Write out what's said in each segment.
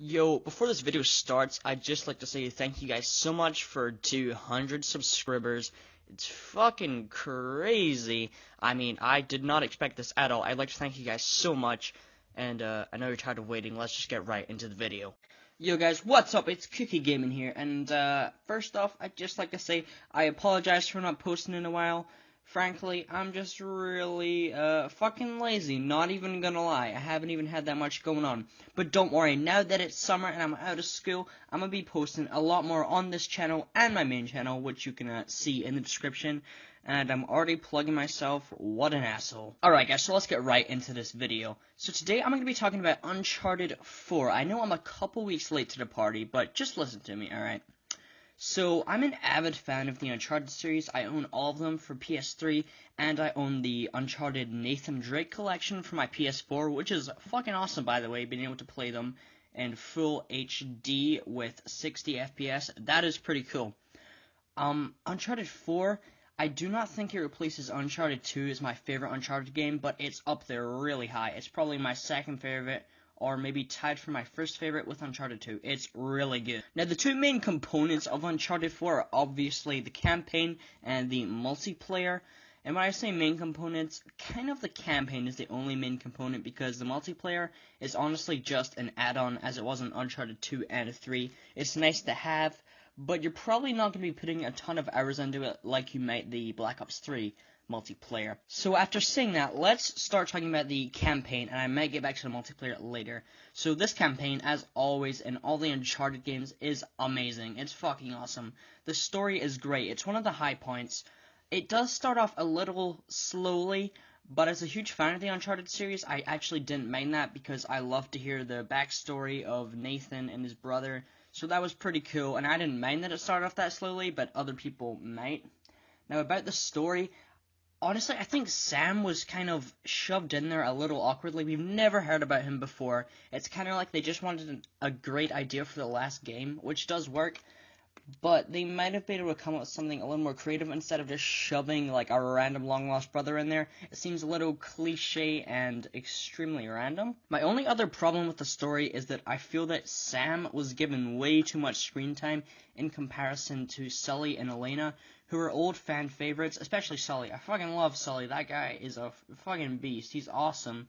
Yo, before this video starts, I'd just like to say thank you guys so much for 200 subscribers. It's fucking crazy. I mean, I did not expect this at all. I'd like to thank you guys so much, and I know you're tired of waiting. Let's just get right into the video. Yo guys, what's up? It's Cookee Gaming here, and first off, I'd just like to say I apologize for not posting in a while. Frankly, I'm just really, fucking lazy, not even gonna lie. I haven't even had that much going on. But don't worry, now that it's summer and I'm out of school, I'm gonna be posting a lot more on this channel and my main channel, which you can see in the description. And I'm already plugging myself. What an asshole. Alright guys, so let's get right into this video. So today I'm going to be talking about Uncharted 4. I know I'm a couple weeks late to the party, but just listen to me, alright? So, I'm an avid fan of the Uncharted series. I own all of them for PS3, and I own the Uncharted Nathan Drake collection for my PS4, which is fucking awesome, by the way, being able to play them in full HD with 60 FPS. That is pretty cool. Uncharted 4, I do not think it replaces Uncharted 2 as my favorite Uncharted game, but it's up there really high. It's probably my second favorite, or maybe tied for my first favorite with Uncharted 2. It's really good. Now, the two main components of Uncharted 4 are obviously the campaign and the multiplayer. And when I say main components, kind of the campaign is the only main component because the multiplayer is honestly just an add-on as it was in Uncharted 2 and 3. It's nice to have, but you're probably not going to be putting a ton of hours into it like you might the Black Ops 3 multiplayer. So after saying that, let's start talking about the campaign, and I might get back to the multiplayer later. So this campaign, as always in all the Uncharted games, is amazing. It's fucking awesome. The story is great. It's one of the high points. It does start off a little slowly, but as a huge fan of the Uncharted series, I actually didn't mind that because I love to hear the backstory of Nathan and his brother. So that was pretty cool, and I didn't mind that it started off that slowly, but other people might. Now about the story, honestly, I think Sam was kind of shoved in there a little awkwardly. We've never heard about him before. It's kind of like they just wanted a great idea for the last game, which does work, but they might have been able to come up with something a little more creative instead of just shoving, like, a random long-lost brother in there. It seems a little cliche and extremely random. My only other problem with the story is that I feel that Sam was given way too much screen time in comparison to Sully and Elena, who are old fan favorites, especially Sully. I fucking love Sully. That guy is a fucking beast. He's awesome.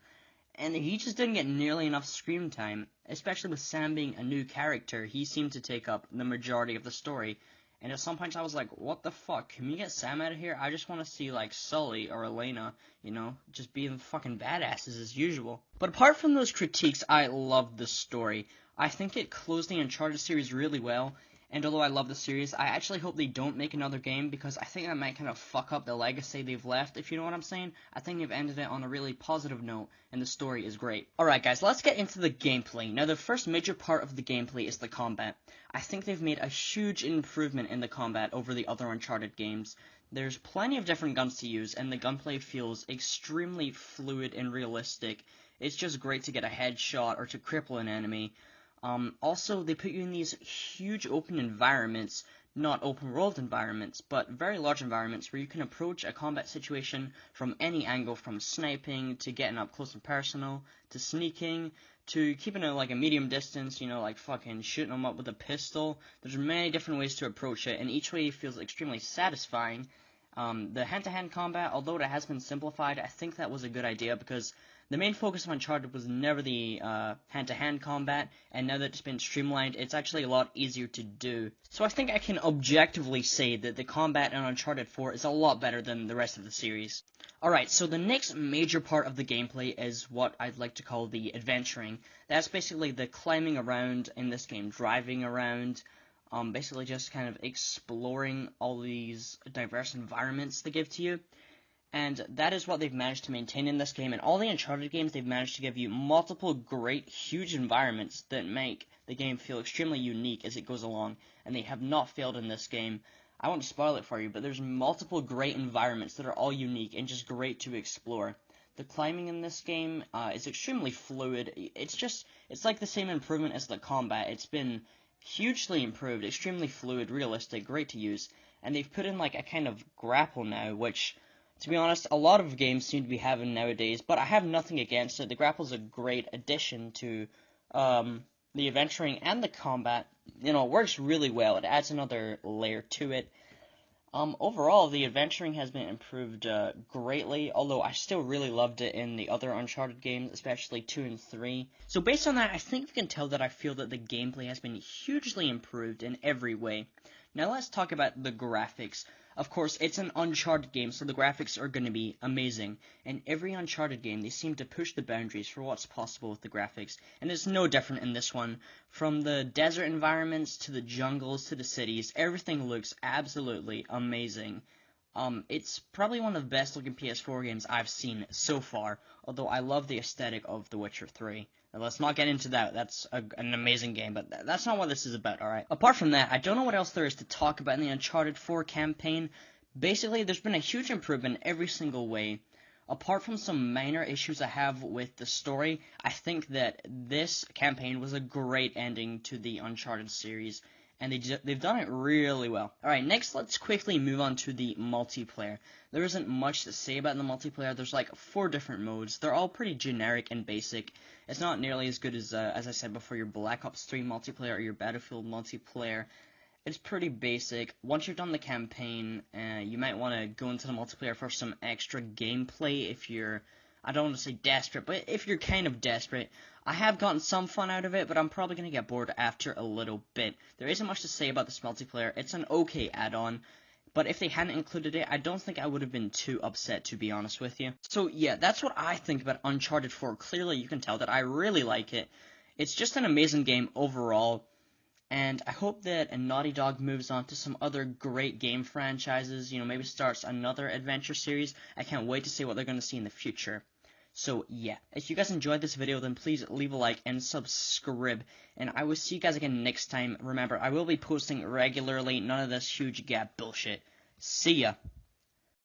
And he just didn't get nearly enough screen time, especially with Sam being a new character. He seemed to take up the majority of the story. And at some points I was like, what the fuck? Can we get Sam out of here? I just want to see, like, Sully or Elena, you know, just being fucking badasses as usual. But apart from those critiques, I loved the story. I think it closed the Uncharted series really well. And although I love the series, I actually hope they don't make another game because I think that might kind of fuck up the legacy they've left, if you know what I'm saying. I think they've ended it on a really positive note, and the story is great. Alright guys, let's get into the gameplay. Now the first major part of the gameplay is the combat. I think they've made a huge improvement in the combat over the other Uncharted games. There's plenty of different guns to use, and the gunplay feels extremely fluid and realistic. It's just great to get a headshot or to cripple an enemy. Also, they put you in these huge open environments, not open world environments, but very large environments where you can approach a combat situation from any angle, from sniping, to getting up close and personal, to sneaking, to keeping it like a medium distance, you know, like fucking shooting them up with a pistol. There's many different ways to approach it, and each way feels extremely satisfying. The hand-to-hand combat, although it has been simplified, I think that was a good idea because the main focus of Uncharted was never the hand-to-hand combat, and now that it's been streamlined, it's actually a lot easier to do. So I think I can objectively say that the combat in Uncharted 4 is a lot better than the rest of the series. Alright, so the next major part of the gameplay is what I'd like to call the adventuring. That's basically the climbing around in this game, driving around, basically just kind of exploring all these diverse environments they give to you. And that is what they've managed to maintain in this game. In all the Uncharted games, they've managed to give you multiple great, huge environments that make the game feel extremely unique as it goes along. And they have not failed in this game. I won't spoil it for you, but there's multiple great environments that are all unique and just great to explore. The climbing in this game is extremely fluid. It's like the same improvement as the combat. It's been hugely improved, extremely fluid, realistic, great to use. And they've put in like a kind of grapple now, which, to be honest, a lot of games seem to be having nowadays, but I have nothing against it. The grapple's a great addition to The adventuring and the combat, you know, works really well. It adds another layer to it. Overall, the adventuring has been improved greatly, although I still really loved it in the other Uncharted games, especially 2 and 3. So based on that, I think you can tell that I feel that the gameplay has been hugely improved in every way. Now let's talk about the graphics. Of course, it's an Uncharted game, so the graphics are going to be amazing. In every Uncharted game, they seem to push the boundaries for what's possible with the graphics, and it's no different in this one. From the desert environments, to the jungles, to the cities, everything looks absolutely amazing. It's probably one of the best looking PS4 games I've seen so far, although I love the aesthetic of The Witcher 3. Now, let's not get into that. That's an amazing game, but that's not what this is about, alright? Apart from that, I don't know what else there is to talk about in the Uncharted 4 campaign. Basically, there's been a huge improvement in every single way. Apart from some minor issues I have with the story, I think that this campaign was a great ending to the Uncharted series, and they've done it really well. Alright, next let's quickly move on to the multiplayer. There isn't much to say about the multiplayer. There's like 4 different modes. They're all pretty generic and basic. It's not nearly as good as I said before, your Black Ops 3 multiplayer or your Battlefield multiplayer. It's pretty basic. Once you've done the campaign, you might want to go into the multiplayer for some extra gameplay if you're, I don't want to say desperate, but if you're kind of desperate. I have gotten some fun out of it, but I'm probably going to get bored after a little bit. There isn't much to say about this multiplayer. It's an okay add-on, but if they hadn't included it, I don't think I would have been too upset, to be honest with you. So yeah, that's what I think about Uncharted 4. Clearly, you can tell that I really like it. It's just an amazing game overall. And I hope that Naughty Dog moves on to some other great game franchises, you know, maybe starts another adventure series. I can't wait to see what they're going to see in the future. So, yeah, if you guys enjoyed this video, then please leave a like and subscribe. And I will see you guys again next time. Remember, I will be posting regularly, none of this huge gap bullshit. See ya.